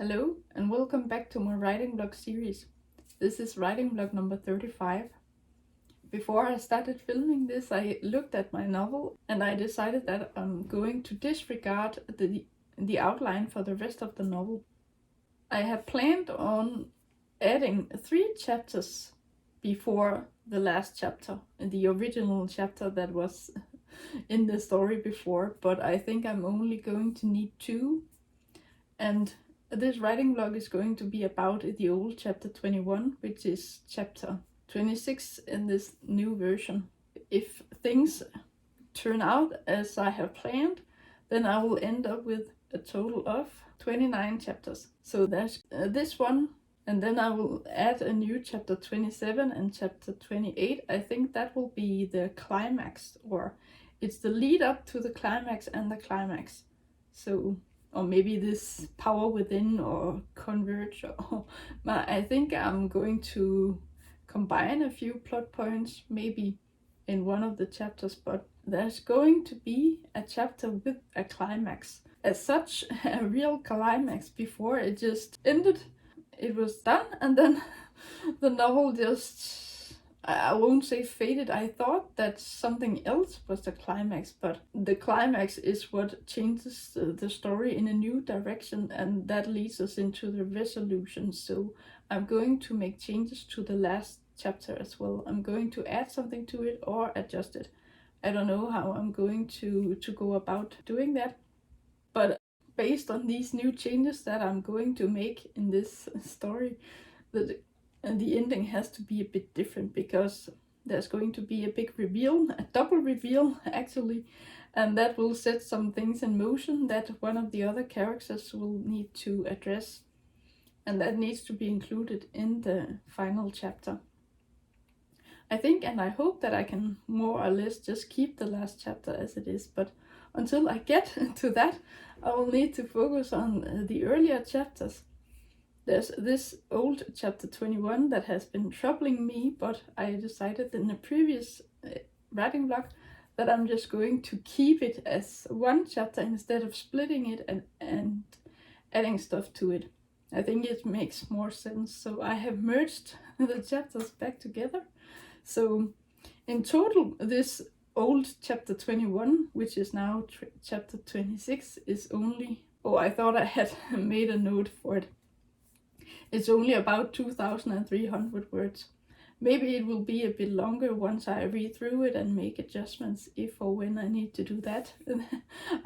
Hello and welcome back to my writing blog series. This is writing blog number 35. Before I started filming this, I looked at my novel and I decided that I'm going to disregard the outline for the rest of the novel. I had planned on adding 3 chapters before the last chapter, the original chapter that was in the story before, but I think I'm only going to need 2. And this writing blog is going to be about the old chapter 21, which is chapter 26 in this new version. If things turn out as I have planned, then I will end up with a total of 29 chapters. So there's this one, and then I will add a new chapter 27 and chapter 28. I think that will be the climax, or it's the lead up to the climax and the climax. So, or maybe this power within or converge, or I think I'm going to combine a few plot points maybe in one of the chapters, but there's going to be a chapter with a climax. As such, a real climax before it just ended. It was done, and then the novel just, I won't say faded. I thought that something else was the climax, but the climax is what changes the story in a new direction, and that leads us into the resolution. So I'm going to make changes to the last chapter as well. I'm going to add something to it or adjust it. I don't know how I'm going to go about doing that, but based on these new changes that I'm going to make in this story, the ending has to be a bit different, because there's going to be a big reveal, a double reveal actually, and that will set some things in motion that one of the other characters will need to address, and that needs to be included in the final chapter. I think and I hope that I can more or less just keep the last chapter as it is, but until I get to that, I will need to focus on the earlier chapters. There's this old chapter 21 that has been troubling me, but I decided in the previous writing blog that I'm just going to keep it as one chapter instead of splitting it and adding stuff to it. I think it makes more sense, so I have merged the chapters back together. So in total, this old chapter 21, which is now chapter 26, is only, I thought I had made a note for it. It's only about 2,300 words. Maybe it will be a bit longer once I read through it and make adjustments if or when I need to do that.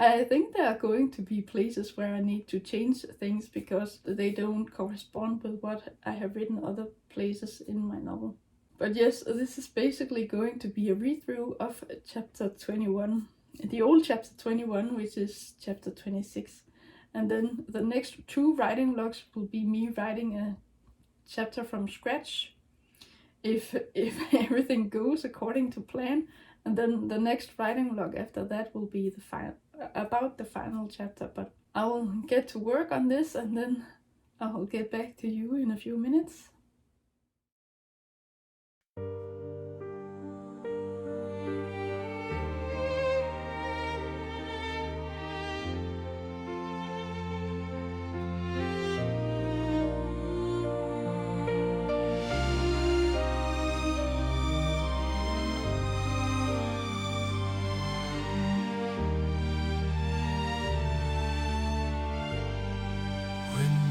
I think there are going to be places where I need to change things because they don't correspond with what I have written other places in my novel. But yes, this is basically going to be a read-through of chapter 21, the old chapter 21, which is chapter 26. And then the next 2 writing vlogs will be me writing a chapter from scratch, if everything goes according to plan. And then the next writing vlog after that will be about the final chapter. But I will get to work on this, and then I will get back to you in a few minutes.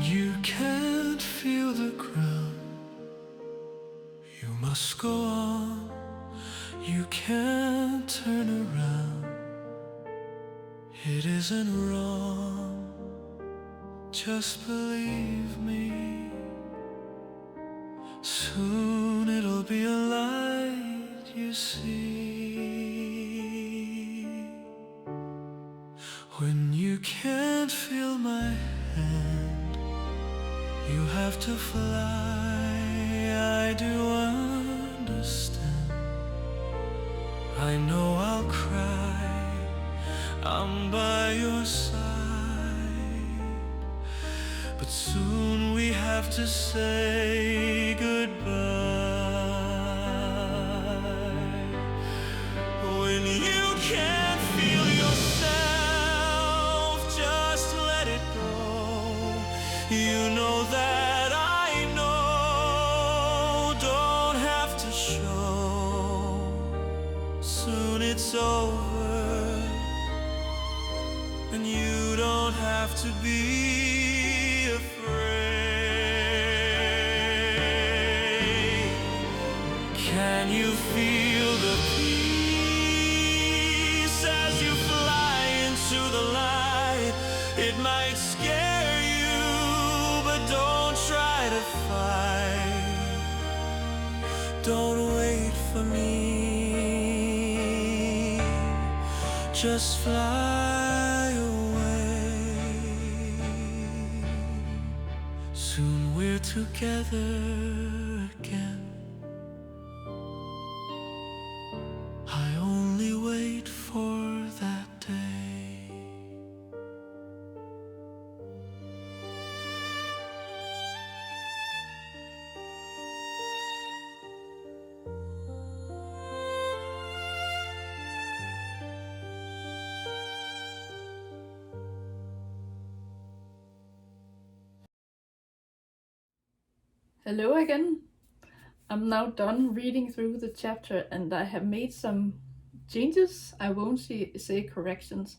You can't feel the ground, you must go on. You can't turn around, it isn't wrong. Just believe me, soon it'll be a light you see. When you can't feel my hand, you have to fly, I do understand. I know I'll cry, I'm by your side. But soon we have to say goodbye. When you can't feel yourself, just let it go. You know that I know, don't have to show. Soon it's over, and you don't have to be afraid. Can you feel the peace as you fly into the light? It might scare you, but don't try to fight. Don't wait for me, just fly away. Soon we're together again. I only wait for that day. Hello again. I'm now done reading through the chapter and I have made some changes. I won't say corrections.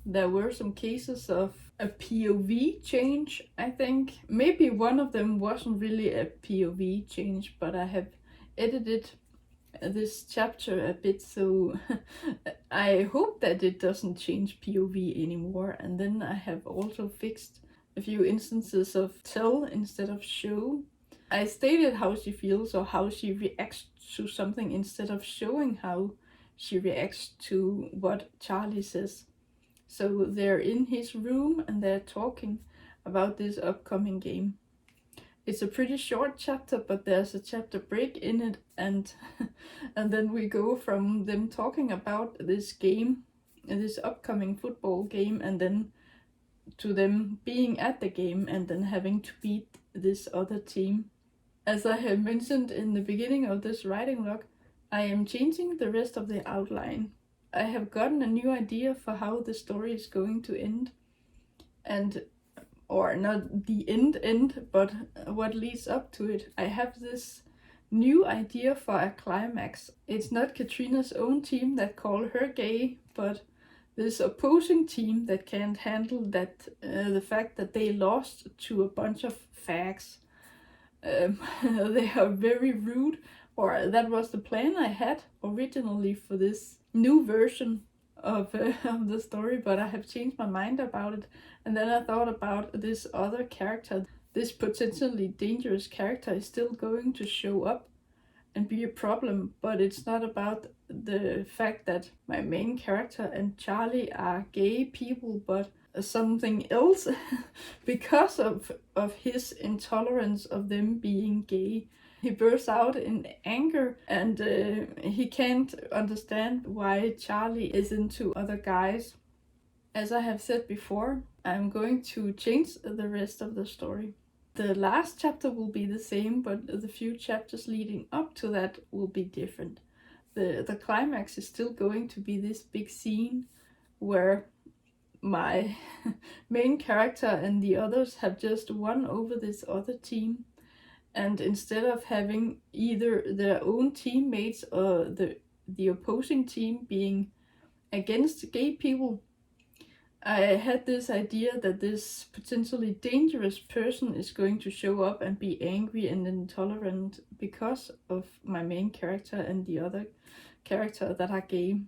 There were some cases of a POV change, I think. Maybe one of them wasn't really a POV change, but I have edited this chapter a bit, so I hope that it doesn't change POV anymore. And then I have also fixed a few instances of tell instead of show. I stated how she feels or how she reacts to something instead of showing how she reacts to what Charlie says. So they're in his room and they're talking about this upcoming game. It's a pretty short chapter, but there's a chapter break in it, and then we go from them talking about this game, this upcoming football game, and then to them being at the game and then having to beat this other team. As I have mentioned in the beginning of this writing log, I am changing the rest of the outline. I have gotten a new idea for how the story is going to end, or not the end, but what leads up to it. I have this new idea for a climax. It's not Katrina's own team that call her gay, but this opposing team that can't handle that the fact that they lost to a bunch of fags. They are very rude, or that was the plan I had originally for this new version of the story, but I have changed my mind about it. And then I thought about this other character. This potentially dangerous character is still going to show up and be a problem, but it's not about the fact that my main character and Charlie are gay people, but something else because of his intolerance of them being gay. He bursts out in anger and he can't understand why Charlie is into other guys. As I have said before, I'm going to change the rest of the story. The last chapter will be the same, but the few chapters leading up to that will be different. The climax is still going to be this big scene where my main character and the others have just won over this other team, and instead of having either their own teammates or the opposing team being against gay people, I had this idea that this potentially dangerous person is going to show up and be angry and intolerant because of my main character and the other character that are gay.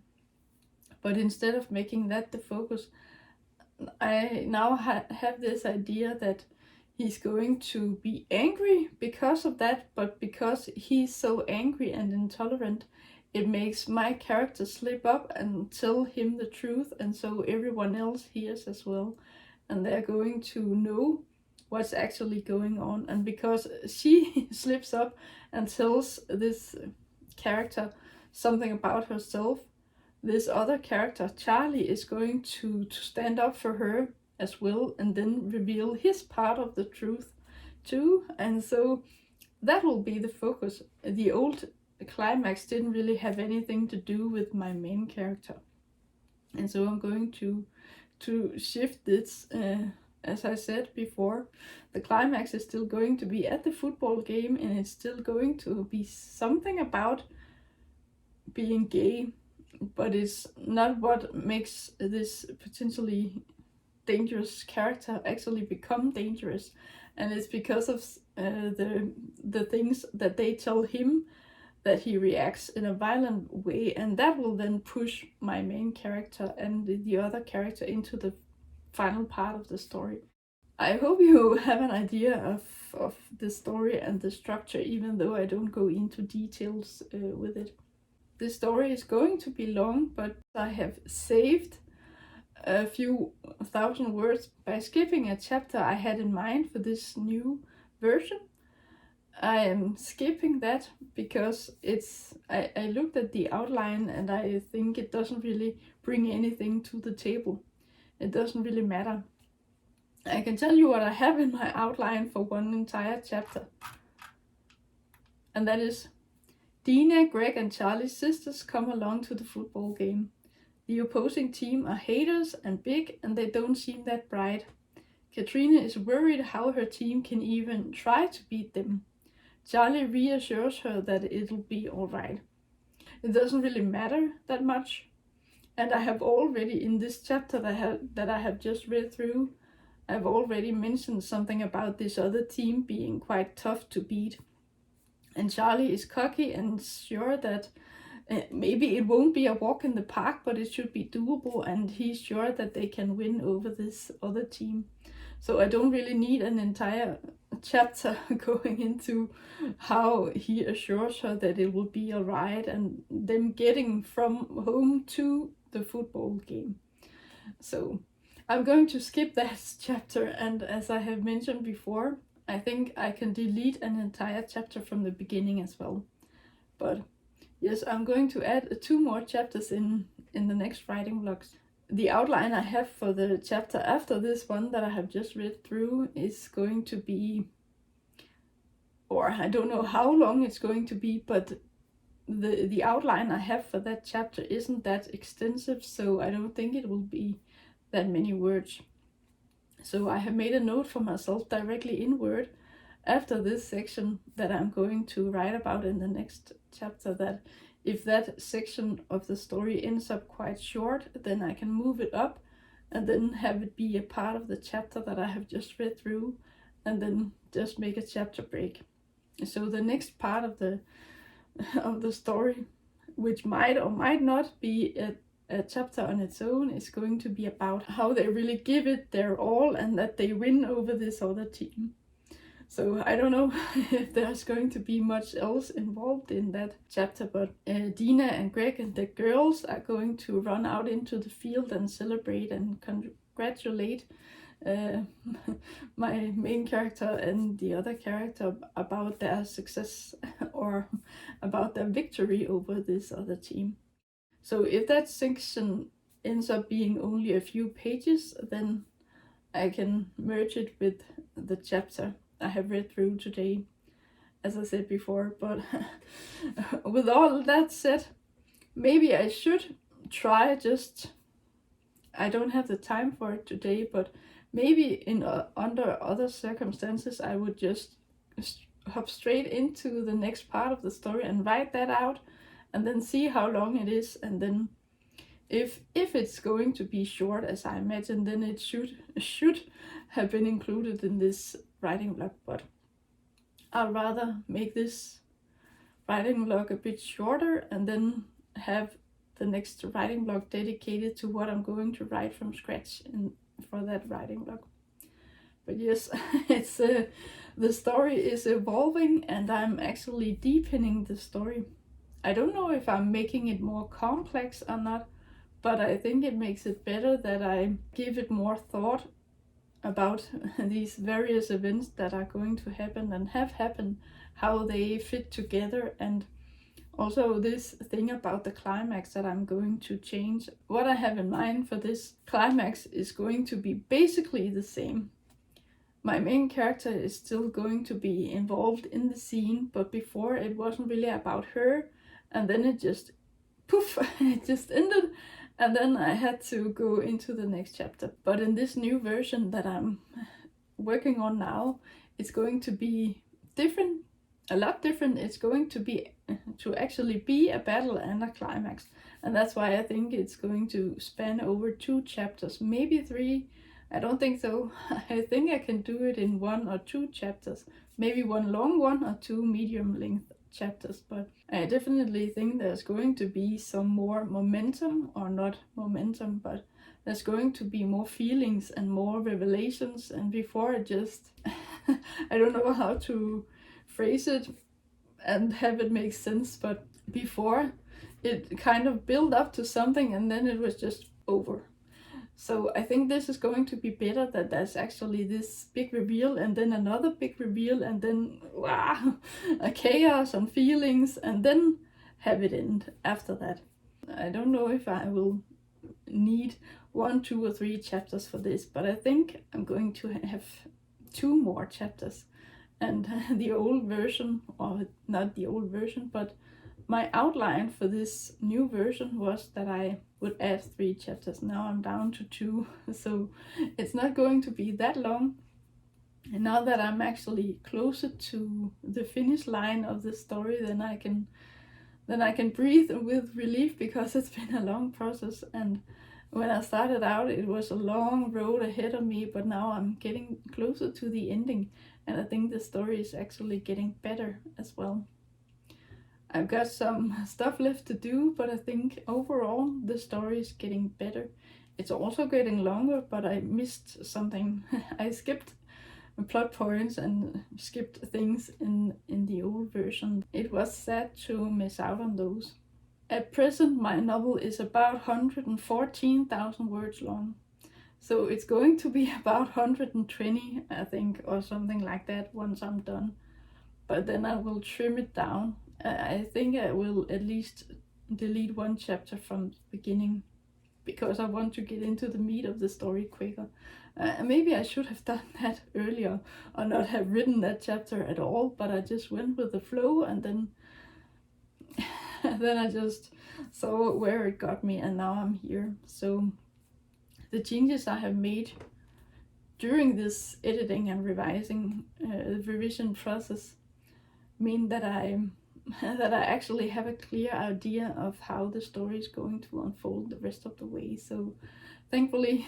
But instead of making that the focus, I now have this idea that he's going to be angry because of that, but because he's so angry and intolerant, it makes my character slip up and tell him the truth, and so everyone else hears as well, and they're going to know what's actually going on. And because she slips up and tells this character something about herself, this other character, Charlie, is going to stand up for her as well and then reveal his part of the truth too. And so that will be the focus. The old climax didn't really have anything to do with my main character. And so I'm going to shift this as I said before, the climax is still going to be at the football game, and it's still going to be something about being gay, but it's not what makes this potentially dangerous character actually become dangerous. And it's because of the things that they tell him that he reacts in a violent way, and that will then push my main character and the other character into the final part of the story. I hope you have an idea of the story and the structure, even though I don't go into details with it. This story is going to be long, but I have saved a few thousand words by skipping a chapter I had in mind for this new version. I am skipping that because I looked at the outline and I think it doesn't really bring anything to the table. It doesn't really matter. I can tell you what I have in my outline for one entire chapter. And that is: Dina, Greg and Charlie's sisters come along to the football game. The opposing team are haters and big, and they don't seem that bright. Katrina is worried how her team can even try to beat them. Charlie reassures her that it'll be alright. It doesn't really matter that much, and I have already, in this chapter that I have just read through, I've already mentioned something about this other team being quite tough to beat. And Charlie is cocky and sure that maybe it won't be a walk in the park, but it should be doable, and he's sure that they can win over this other team. So I don't really need an entire chapter going into how he assures her that it will be alright and them getting from home to the football game. So I'm going to skip that chapter, and as I have mentioned before, I think I can delete an entire chapter from the beginning as well. But yes, I'm going to add 2 more chapters in the next writing vlogs. The outline I have for the chapter after this one that I have just read through is going to be, or I don't know how long it's going to be, but the outline I have for that chapter isn't that extensive, so I don't think it will be that many words. So I have made a note for myself directly in Word after this section that I'm going to write about in the next chapter, that if that section of the story ends up quite short, then I can move it up and then have it be a part of the chapter that I have just read through, and then just make a chapter break. So the next part of the story, which might or might not be a chapter on its own, is going to be about how they really give it their all and that they win over this other team. So I don't know if there's going to be much else involved in that chapter, but Dina and Greg and the girls are going to run out into the field and celebrate and congratulate my main character and the other character about their success or about their victory over this other team. So if that section ends up being only a few pages, then I can merge it with the chapter I have read through today, as I said before. But with all that said, maybe I should try I don't have the time for it today, but maybe under other circumstances I would just hop straight into the next part of the story and write that out, and then see how long it is, and then if it's going to be short as I imagine, then it should have been included in this writing vlog. But I'll rather make this writing vlog a bit shorter and then have the next writing vlog dedicated to what I'm going to write from scratch for that writing vlog. But yes, it's the story is evolving and I'm actually deepening the story. I don't know if I'm making it more complex or not, but I think it makes it better that I give it more thought about these various events that are going to happen and have happened, how they fit together, and also this thing about the climax that I'm going to change. What I have in mind for this climax is going to be basically the same. My main character is still going to be involved in the scene, but before it wasn't really about her, and then it just poof, it just ended, And then I had to go into the next chapter. But in this new version that I'm working on now, it's going to be different, a lot different. It's going to actually be a battle and a climax. And that's why I think it's going to span over 2 chapters, maybe 3. I don't think so. I think I can do it in 1 or 2 chapters, maybe 1 long one or 2 medium length chapters, but I definitely think there's going to be some more momentum, or not momentum, but there's going to be more feelings and more revelations. And before it just I don't know how to phrase it and have it make sense, but before it kind of built up to something and then it was just over. So I think this is going to be better, that there's actually this big reveal and then another big reveal and then wow, a chaos and feelings, and then have it end after that. I don't know if I will need 1, 2 or 3 chapters for this, but I think I'm going to have 2 more chapters. And the old version, or not the old version, but my outline for this new version was that I would add 3 chapters. Now I'm down to 2, so it's not going to be that long. And now that I'm actually closer to the finish line of the story, then I can breathe with relief, because it's been a long process. And when I started out, it was a long road ahead of me, but now I'm getting closer to the ending, and I think the story is actually getting better as well. I've got some stuff left to do, but I think overall the story is getting better. It's also getting longer, but I missed something. I skipped plot points and skipped things in the old version. It was sad to miss out on those. At present, my novel is about 114,000 words long. So it's going to be about 120, I think, or something like that once I'm done. But then I will trim it down. I think I will at least delete 1 chapter from the beginning, because I want to get into the meat of the story quicker. Maybe I should have done that earlier, or not have written that chapter at all, but I just went with the flow, and then then I just saw where it got me, and now I'm here. So the changes I have made during this editing and revising, the revision process, mean that I actually have a clear idea of how the story is going to unfold the rest of the way. So thankfully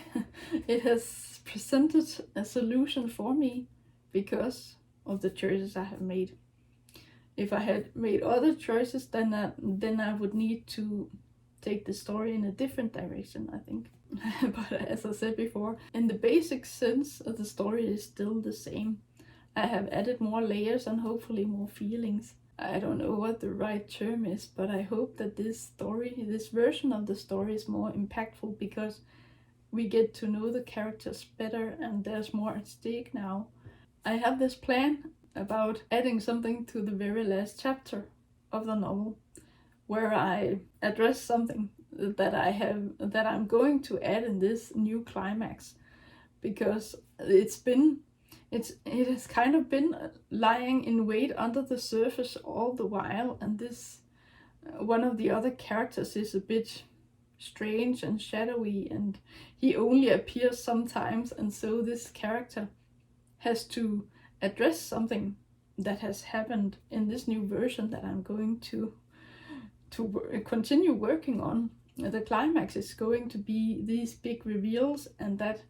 it has presented a solution for me because of the choices I have made. If I had made other choices, then I would need to take the story in a different direction, I think. But as I said before, in the basic sense, the story is still the same. I have added more layers and hopefully more feelings. I don't know what the right term is, but I hope that this version of the story is more impactful, because we get to know the characters better and there's more at stake now. I have this plan about adding something to the very last chapter of the novel, where I address something that I'm going to add in this new climax, because it has kind of been lying in wait under the surface all the while, and this one of the other characters is a bit strange and shadowy, and he only appears sometimes, and so this character has to address something that has happened in this new version that I'm going to continue working on. The climax is going to be these big reveals, and that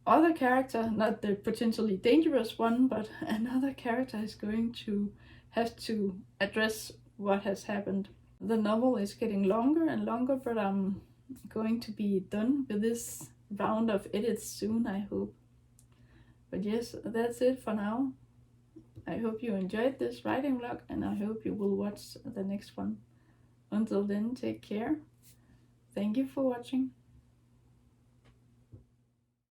other character, not the potentially dangerous one, but another character is going to have to address what has happened. The novel is getting longer and longer, but I'm going to be done with this round of edits soon, I hope. But yes, that's it for now. I hope you enjoyed this writing vlog, and I hope you will watch the next one. Until then, take care. Thank you for watching.